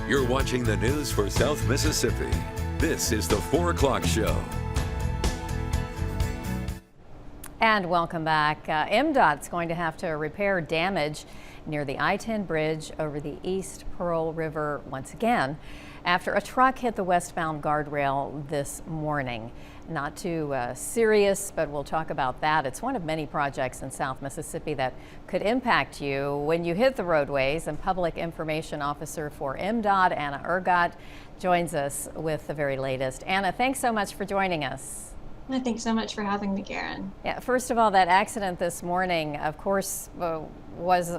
You're watching the news for South Mississippi. This is the 4 o'clock show. And welcome back. MDOT's going to have to repair damage near the I-10 bridge over the East Pearl River once again after a truck hit the westbound guardrail this morning. Not too serious, but we'll talk about that. It's one of many projects in South Mississippi that could impact you when you hit the roadways, and Public Information Officer for MDOT, Anna Ehrgott, joins us with the very latest. Anna, thanks so much for joining us. Thanks so much for having me, Karen. Yeah, first of all, that accident this morning, of course,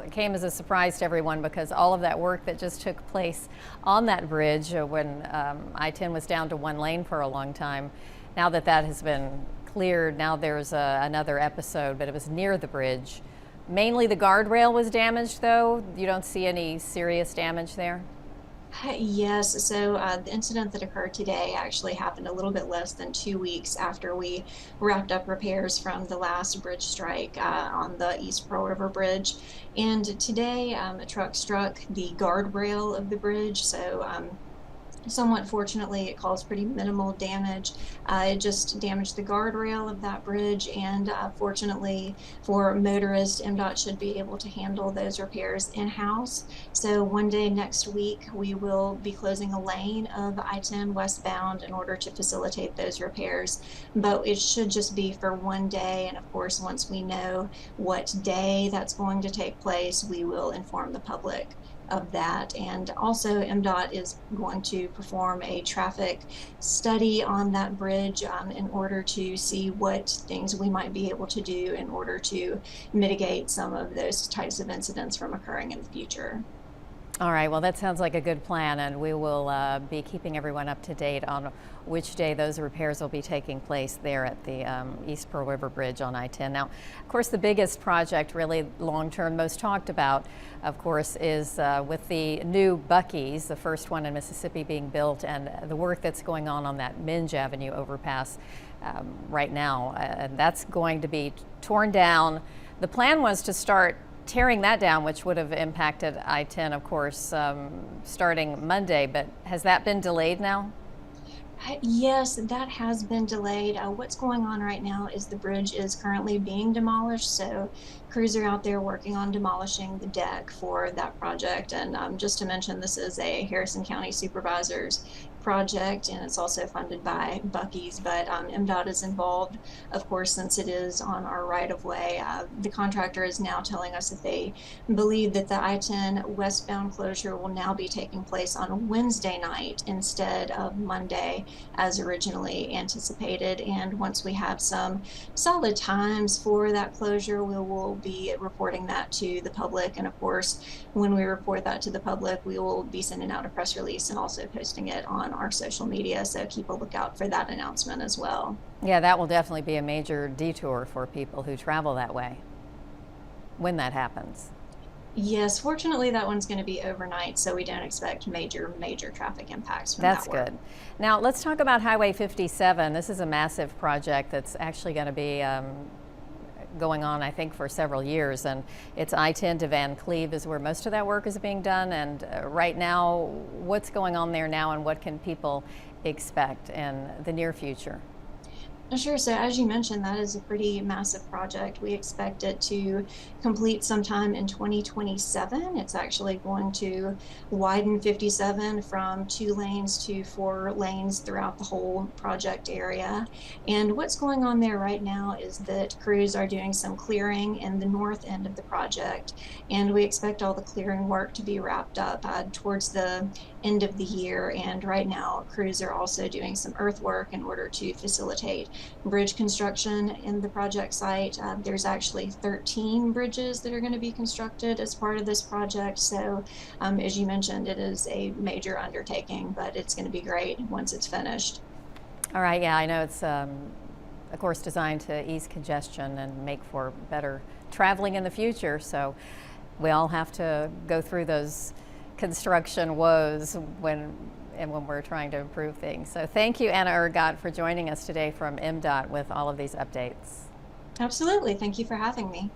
came as a surprise to everyone because all of that work that just took place on that bridge when I-10 was down to one lane for a long time. Now that has been cleared, now there's another episode, but it was near the bridge. Mainly the guardrail was damaged, though. You don't see any serious damage there? Yes, so the incident that occurred today actually happened a little bit less than 2 weeks after we wrapped up repairs from the last bridge strike on the East Pearl River Bridge. And today a truck struck the guardrail of the bridge, so somewhat fortunately, it caused pretty minimal damage. It just damaged the guardrail of that bridge, and fortunately for motorists, MDOT should be able to handle those repairs in-house. So one day next week, we will be closing a lane of I-10 westbound in order to facilitate those repairs. But it should just be for one day, and of course, once we know what day that's going to take place, we will inform the public of that. And also MDOT is going to perform a traffic study on that bridge in order to see what things we might be able to do in order to mitigate some of those types of incidents from occurring in the future. All right, well, that sounds like a good plan, and we will be keeping everyone up to date on which day those repairs will be taking place there at the East Pearl River Bridge on I-10. Now, of course, the biggest project, really long-term, most talked about, of course, is with the new Buc-ee's, the first one in Mississippi being built, and the work that's going on that Minge Avenue overpass right now. And that's going to be torn down. The plan was to start tearing that down, which would have impacted I-10, of course, starting Monday, but has that been delayed now? Yes, that has been delayed. What's going on right now is the bridge is currently being demolished, so crews are out there working on demolishing the deck for that project. And just to mention, this is a Harrison County Supervisor's project, and it's also funded by Buc-ee's, but MDOT is involved, of course, since it is on our right-of-way. The contractor is now telling us that they believe that the I-10 westbound closure will now be taking place on Wednesday night instead of Monday as originally anticipated. And once we have some solid times for that closure, we will be reporting that to the public. And of course, when we report that to the public, we will be sending out a press release and also posting it on our social media, so keep a lookout for that announcement as well. Yeah, that will definitely be a major detour for people who travel that way when that happens. Yes, fortunately that one's going to be overnight, so we don't expect major traffic impacts from That's that work. good. Now let's talk about Highway 57. This is a massive project that's actually going to be going on, I think, for several years, and it's I-10 to Van Cleve is where most of that work is being done. And right now, what's going on there now, and what can people expect in the near future? Sure. So as you mentioned, that is a pretty massive project. We expect it to complete sometime in 2027. It's actually going to widen 57 from 2 lanes to 4 lanes throughout the whole project area. And what's going on there right now is that crews are doing some clearing in the north end of the project, and we expect all the clearing work to be wrapped up towards the end of the year. And right now, crews are also doing some earthwork in order to facilitate bridge construction in the project site. There's actually 13 bridges that are going to be constructed as part of this project. So as you mentioned, it is a major undertaking, but it's going to be great once it's finished. All right, yeah, I know it's of course designed to ease congestion and make for better traveling in the future. So we all have to go through those construction woes when we're trying to improve things. So thank you, Anna Ehrgott, for joining us today from MDOT with all of these updates. Absolutely. Thank you for having me.